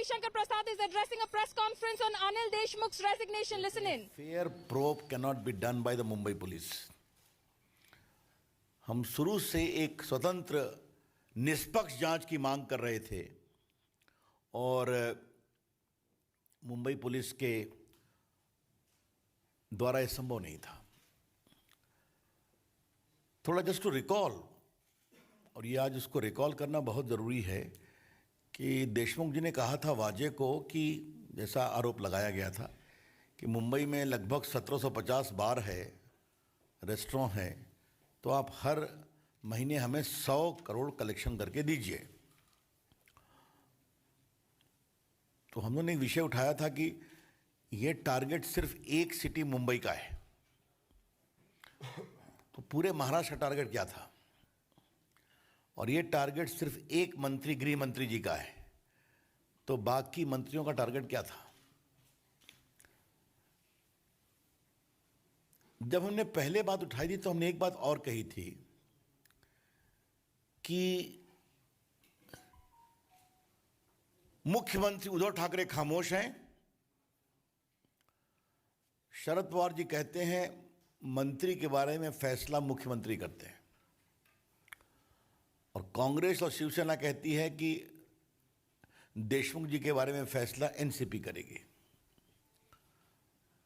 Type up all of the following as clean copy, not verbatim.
Ravi Shankar Prasad is addressing a press conference on Anil Deshmukh's resignation. Listen in. Fair probe cannot be done by the Mumbai police. हम शुरू से एक स्वतंत्र निष्पक्ष जांच की मांग कर रहे थे और मुंबई पुलिस के द्वारा यह संभव नहीं था. थोड़ा जस्ट टू रिकॉल, और ये आज उसको रिकॉल करना बहुत ज़रूरी है कि देशमुख जी ने कहा था वाजे को कि जैसा आरोप लगाया गया था कि मुंबई में लगभग 1750 बार है, रेस्टोरेंट है, तो आप हर महीने हमें 100 करोड़ कलेक्शन करके दीजिए. तो हम लोगों ने एक विषय उठाया था कि ये टारगेट सिर्फ एक सिटी मुंबई का है, तो पूरे महाराष्ट्र का टारगेट क्या था, और ये टारगेट सिर्फ एक मंत्री, गृह मंत्री जी का है, तो बाकी मंत्रियों का टारगेट क्या था. जब हमने पहले बात उठाई थी तो हमने एक बात और कही थी कि मुख्यमंत्री उद्धव ठाकरे खामोश हैं. शरद पवार जी कहते हैं मंत्री के बारे में फैसला मुख्यमंत्री करते हैं, और कांग्रेस और शिवसेना कहती है कि देशमुख जी के बारे में फैसला एनसीपी करेगी.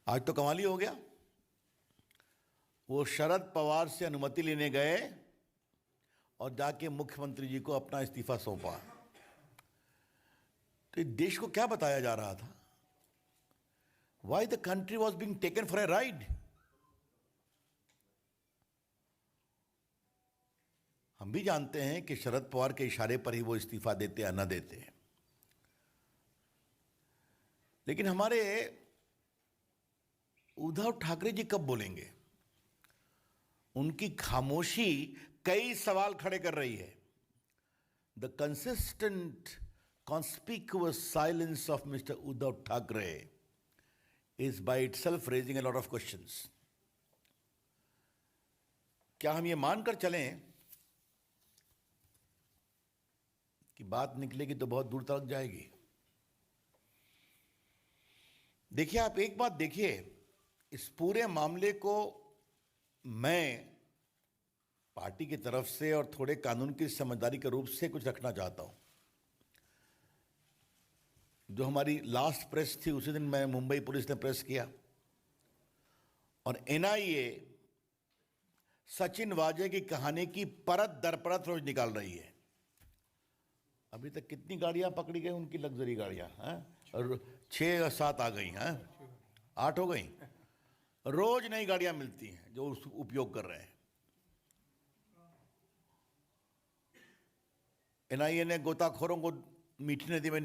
आज तो कमाल ही हो गया. वो शरद पवार से अनुमति लेने गए और जाके मुख्यमंत्री जी को अपना इस्तीफा सौंपा. तो देश को क्या बताया जा रहा था? Why the country was being taken for a ride? हम भी जानते हैं कि शरद पवार के इशारे पर ही वो इस्तीफा देते या न देते हैं, लेकिन हमारे उद्धव ठाकरे जी कब बोलेंगे? उनकी खामोशी कई सवाल खड़े कर रही है. The consistent conspicuous silence of Mr. Uddhav Thackeray is by itself raising a lot of questions. क्या हम ये मानकर चलें कि बात निकलेगी तो बहुत दूर तक जाएगी? देखिए, आप एक बात देखिए, इस पूरे मामले को मैं पार्टी की तरफ से और थोड़े कानून की समझदारी के रूप से कुछ रखना चाहता हूं. जो हमारी लास्ट प्रेस थी उसी दिन मैं मुंबई पुलिस ने प्रेस किया, और एनआईए सचिन वाजे की कहानी की परत दर परत रोज निकाल रही है. अभी तक कितनी गाड़ियां पकड़ी गई उनकी, लग्जरी गाड़ियां, और 6 या 7 आ गई हैं, 8 हो गई. रोज नई गाड़ियां मिलती हैं जो उपयोग कर रहे हैं. एनआईए ने गोताखोरों को मीठी नदी में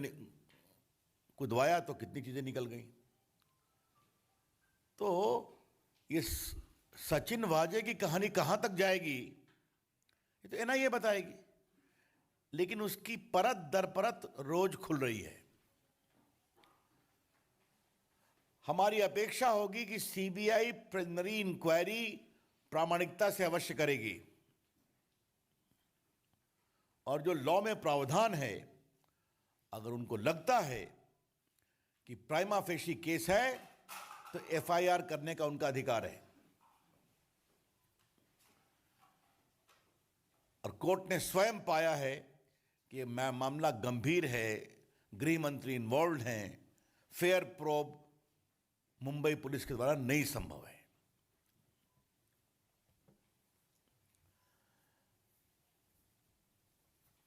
कुदवाया तो कितनी चीजें निकल गई. तो ये सचिन वाजे की कहानी कहां तक जाएगी ये तो एनआईए बताएगी, लेकिन उसकी परत दर परत रोज खुल रही है. हमारी अपेक्षा होगी कि सीबीआई प्रिलिमिनरी इंक्वायरी प्रामाणिकता से अवश्य करेगी, और जो लॉ में प्रावधान है, अगर उनको लगता है कि प्राइमा फेशी केस है तो एफआईआर करने का उनका अधिकार है. और कोर्ट ने स्वयं पाया है कि मामला गंभीर है, गृह मंत्री इन्वॉल्व हैं, फेयर प्रोब मुंबई पुलिस के द्वारा नहीं संभव है.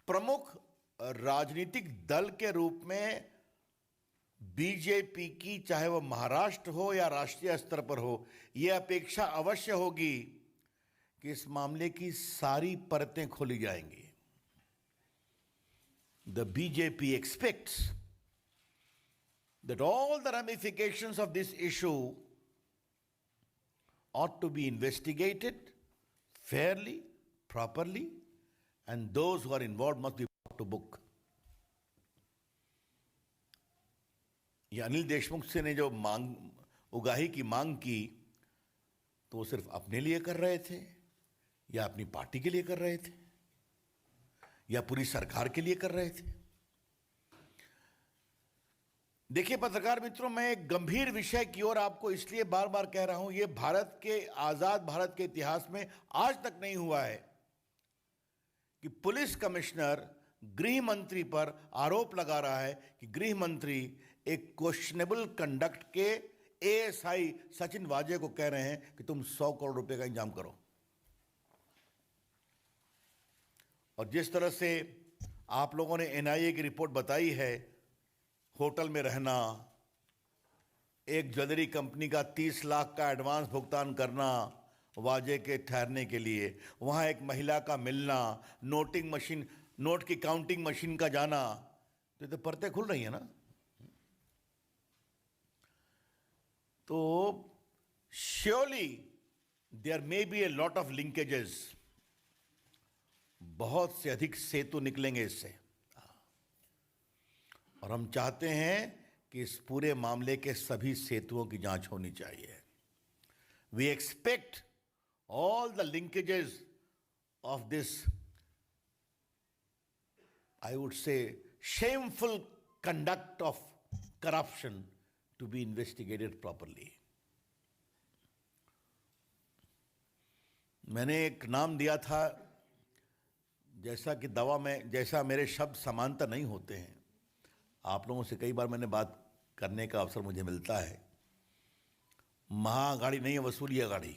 प्रमुख राजनीतिक दल के रूप में बीजेपी की, चाहे वह महाराष्ट्र हो या राष्ट्रीय स्तर पर हो, यह अपेक्षा अवश्य होगी कि इस मामले की सारी परतें खोली जाएंगी. The BJP aspects that all the ramifications of this issue ought to be investigated fairly, properly, and those who are involved must be brought to book. ये अनिल देशमुख से ने जो उगाही की मांग की, तो वो सिर्फ अपने लिए कर रहे थे या अपनी पार्टी के लिए कर रहे थे या पूरी सरकार के लिए कर रहे थे? देखिए पत्रकार मित्रों, मैं एक गंभीर विषय की ओर आपको इसलिए बार बार कह रहा हूं, ये भारत के आजाद भारत के इतिहास में आज तक नहीं हुआ है कि पुलिस कमिश्नर गृह मंत्री पर आरोप लगा रहा है कि गृह मंत्री एक क्वेश्चनेबल कंडक्ट के एएसआई सचिन वाजे को कह रहे हैं कि तुम 100 करोड़ रुपए का इंतजाम करो। और जिस तरह से आप लोगों ने एनआईए की रिपोर्ट बताई है, होटल में रहना, एक ज्वेलरी कंपनी का 30 लाख का एडवांस भुगतान करना वाजे के ठहरने के लिए, वहां एक महिला का मिलना, नोट की काउंटिंग मशीन का जाना, तो ये तो परतें खुल रही है ना। तो surely there may be a lot of linkages, बहुत से अधिक सेतु निकलेंगे इससे, और हम चाहते हैं कि इस पूरे मामले के सभी सेतुओं की जांच होनी चाहिए। We expect all the linkages of this, I would say, shameful conduct of corruption to be investigated properly. मैंने एक नाम दिया था, जैसा कि दवा में जैसा मेरे शब्द समानता नहीं होते हैं, आप लोगों से कई बार मैंने बात करने का अवसर मुझे मिलता है। महाअघाड़ी नहीं है, वसूली अघाड़ी।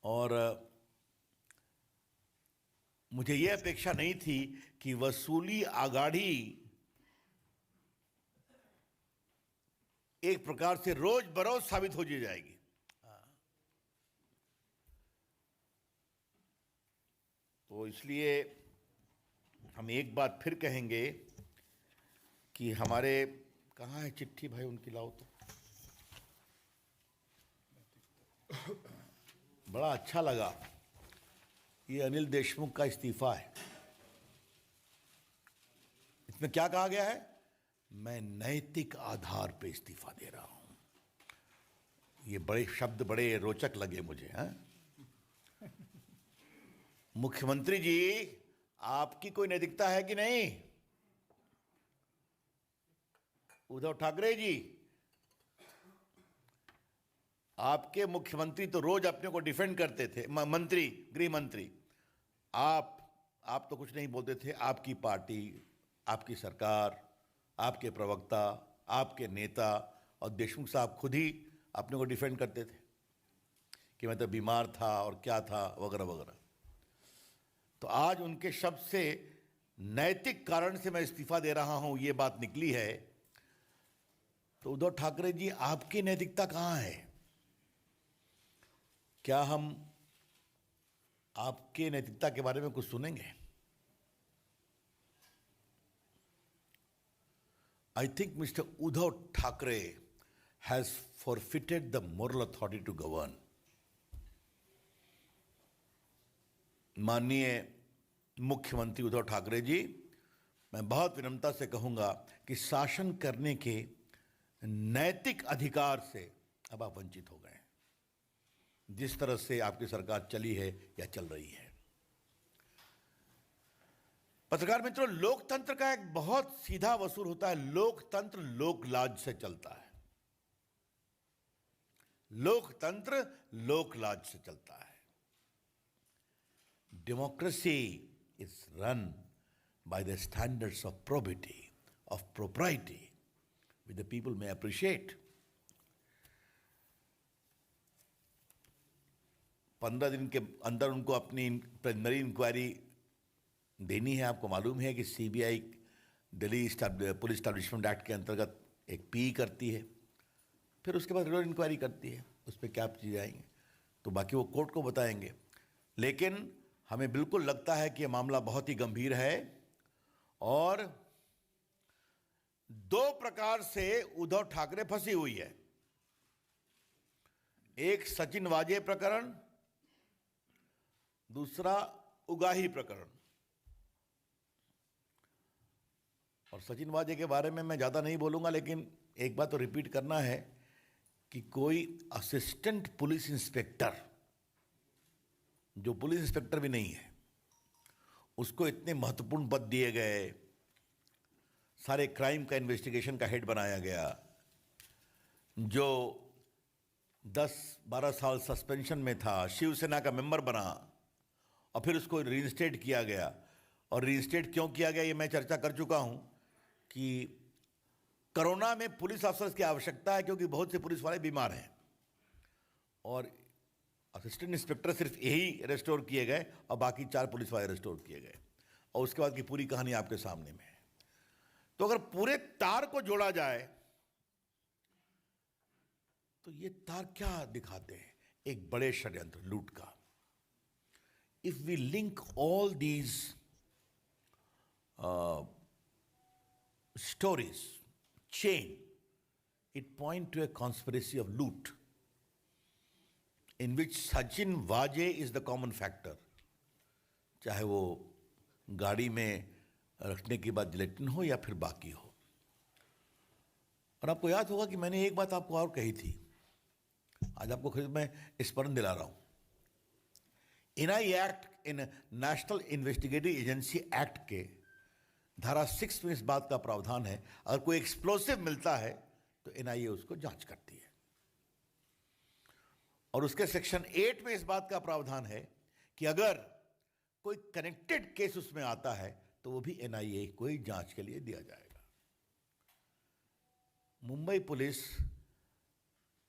और मुझे यह अपेक्षा नहीं थी कि वसूली अघाड़ी एक प्रकार से रोज बरोज साबित हो जाएगी। तो इसलिए हम एक बात फिर कहेंगे कि हमारे, कहाँ है चिट्ठी भाई, उनकी लाओ तो। बड़ा अच्छा लगा, ये अनिल देशमुख का इस्तीफा है। इसमें क्या कहा गया है? मैं नैतिक आधार पे इस्तीफा दे रहा हूं। ये बड़े शब्द बड़े रोचक लगे मुझे। मुख्यमंत्री जी, आपकी कोई नैतिकता है कि नहीं? उद्धव ठाकरे जी, आपके मुख्यमंत्री तो रोज अपने को डिफेंड करते थे, मंत्री, गृह मंत्री। आप तो कुछ नहीं बोलते थे। आपकी पार्टी, आपकी सरकार, आपके प्रवक्ता, आपके नेता और देशमुख साहब खुद ही अपने को डिफेंड करते थे कि मैं तो बीमार था और क्या था वगैरह वगैरह। तो आज उनके शब्द से नैतिक कारण से मैं इस्तीफा दे रहा हूं, ये बात निकली है। तो उद्धव ठाकरे जी, आपकी नैतिकता कहां है? क्या हम आपके नैतिकता के बारे में कुछ सुनेंगे? I think Mr. Uddhav Thackeray has forfeited the moral authority to govern. माननीय मुख्यमंत्री उद्धव ठाकरे जी, मैं बहुत विनम्रता से कहूंगा कि शासन करने के नैतिक अधिकार से अब आप वंचित हो गए, जिस तरह से आपकी सरकार चली है या चल रही है। पत्रकार मित्रों, लोकतंत्र का एक बहुत सीधा वसूल होता है। लोकतंत्र लोकलाज से चलता है। लोकतंत्र लोकलाज से चलता है। Democracy is run by the standards of probity, of propriety, which the people may appreciate. 15 दिन के अंदर उनको अपनी प्रिलिमिनरी इंक्वायरी देनी है। आपको मालूम है कि CBI Delhi police establishment act के अंतर्गत एक पी करती है, फिर उसके बाद रेगुलर इंक्वायरी करती है। उस पर क्या चीज़ें आएंगी तो बाकी वो कोर्ट को बताएंगे। लेकिन हमें बिल्कुल लगता है कि यह मामला बहुत ही गंभीर है और 2 प्रकार से उद्धव ठाकरे फंसी हुई है। एक सचिन वाजे प्रकरण, दूसरा उगाही प्रकरण। और सचिन वाजे के बारे में मैं ज़्यादा नहीं बोलूँगा, लेकिन एक बात तो रिपीट करना है कि कोई असिस्टेंट पुलिस इंस्पेक्टर, जो पुलिस इंस्पेक्टर भी नहीं है, उसको इतने महत्वपूर्ण पद दिए गए, सारे क्राइम का इन्वेस्टिगेशन का हेड बनाया गया, जो 10-12 साल सस्पेंशन में था, शिवसेना का मेंबर बना और फिर उसको रीइंस्टेट किया गया। और रीइंस्टेट क्यों किया गया ये मैं चर्चा कर चुका हूं कि कोरोना में पुलिस अफसर्स की आवश्यकता है, क्योंकि बहुत से पुलिस वाले बीमार हैं और असिस्टेंट इंस्पेक्टर सिर्फ यही रेस्टोर किए गए और बाकी 4 पुलिस वाले रेस्टोर किए गए, और उसके बाद की पूरी कहानी आपके सामने में है। तो अगर पूरे तार को जोड़ा जाए तो ये तार क्या दिखाते हैं? एक बड़े षड्यंत्र, लूट का। If we link all these stories, chain, it point to a conspiracy of loot in which Sachin Vajay is the common factor, चाहे वो गाड़ी में रखने के बाद जिलेटिन हो या फिर बाकी हो। और आपको याद होगा कि मैंने एक बात आपको और कही थी, आज आपको खुद मैं स्मरण दिला रहा हूं। एनआई एक्ट, इन नेशनल इन्वेस्टिगेटिव एजेंसी एक्ट के धारा 6 में इस बात का प्रावधान है, अगर कोई एक्सप्लोसिव मिलता है तो एनआईए उसको जांच करती है। और उसके सेक्शन 8 में इस बात का प्रावधान है कि अगर कोई कनेक्टेड केस उसमें आता है तो वो भी एनआईए को ही जांच के लिए दिया जाएगा। मुंबई पुलिस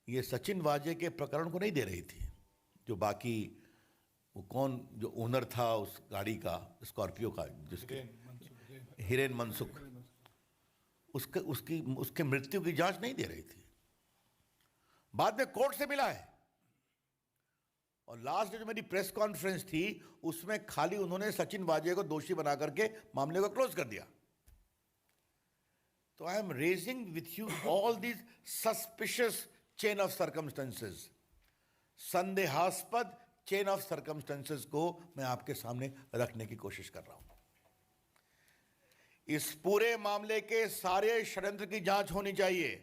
ये सचिन वाजे के प्रकरण को नहीं दे रही थी, जो बाकी वो कौन जो ओनर था उस गाड़ी का, स्कॉर्पियो का, जिसके हिरेन मनसुख, उसके मृत्यु की जांच नहीं दे रही थी। बाद में कोर्ट से मिला है और लास्ट जो मेरी प्रेस कॉन्फ्रेंस थी उसमें खाली उन्होंने सचिन वाजे को दोषी बना करके मामले को क्लोज कर दिया। तो I am raising with you all these suspicious chain of circumstances, संदेहास्पद चेन ऑफ सर्कमस्टेंसेस को मैं आपके सामने रखने की कोशिश कर रहा हूं। इस पूरे मामले के सारे षड्यंत्र की जांच होनी चाहिए।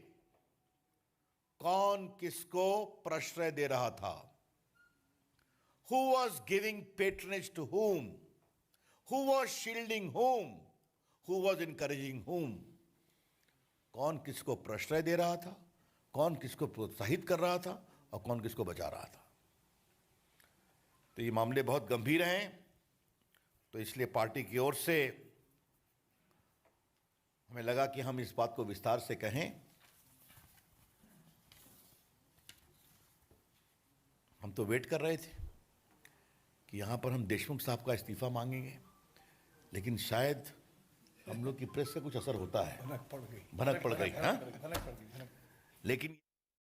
कौन किसको प्रश्रय दे रहा था? Who was giving patronage to whom? Who was shielding whom? Who was encouraging whom? कौन किसको प्रश्रय दे रहा था, कौन किसको प्रोत्साहित कर रहा था और कौन किसको बचा रहा था। तो ये मामले बहुत गंभीर हैं, तो इसलिए पार्टी की ओर से हमें लगा कि हम इस बात को विस्तार से कहें। हम तो वेट कर रहे थे कि यहां पर हम देशमुख साहब का इस्तीफा मांगेंगे, लेकिन शायद हम लोग की प्रेस से कुछ असर होता है, भनक पड़ गई। हाँ, लेकिन